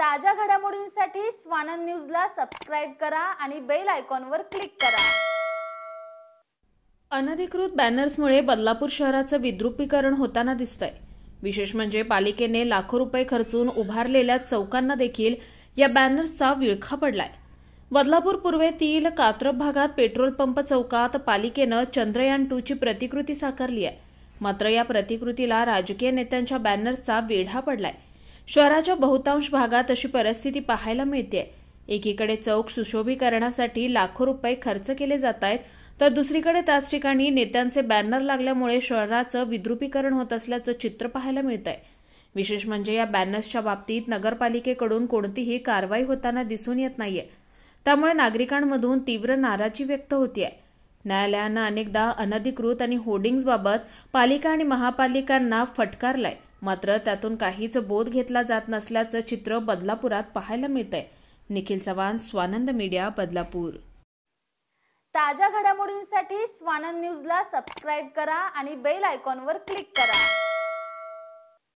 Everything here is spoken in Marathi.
ताज्या घडामोडींसाठी स्वानंद न्यूजला सबस्क्राइब करा आणि बेल आयकॉनवर क्लिक करा। अनधिकृत बॅनर्समुळे बदलापूर शहराचं विद्रुपीकरण होताना दिसतंय। विशेष म्हणजे पालिकेने लाखो रुपये खर्चून उभारलेल्या चौकांना देखील या बॅनर्सचा विळखा पडलाय। बदलापूर पूर्वेतील कात्रप भागात पेट्रोल पंप चौकात पालिकेनं चंद्रयान 2 ची प्रतिकृती साकारली आहे। मात्र या प्रतिकृतीला राजकीय नेत्यांच्या बॅनर्सचा वेढा पडलाय। शहराच्या बहुतांश भागात अशी परिस्थिती पाहायला मिळते। एकीकडे चौक सुशोभीकरणासाठी लाखो रुपये खर्च केले जात आहेत, तर दुसरीकडे त्याच ठिकाणी नेत्यांचे बॅनर लागल्यामुळे शहराचं विद्रुपीकरण होत असल्याचं चित्र पाहायला मिळतंय। विशेष म्हणजे या बॅनर्सच्या बाबतीत नगरपालिकेकडून कोणतीही कारवाई होताना दिसून येत नाहीये। त्यामुळे नागरिकांमधून तीव्र नाराजी व्यक्त होतीये। न्यायालयानं अनेकदा अनधिकृत आणि होर्डिंग्जबाबत पालिका आणि महापालिकांना फटकारलंय, मात्र त्यातून काहीच बोध घेतला जात नसल्याचं चित्र बदलापुरात पाहायला मिळतंय। निखिल चव्हाण, स्वानंद मीडिया, बदलापूर। ताज्या घडामोडींसाठी स्वानंद न्यूजला सबस्क्राइब करा आणि बेल आयकॉनवर क्लिक करा।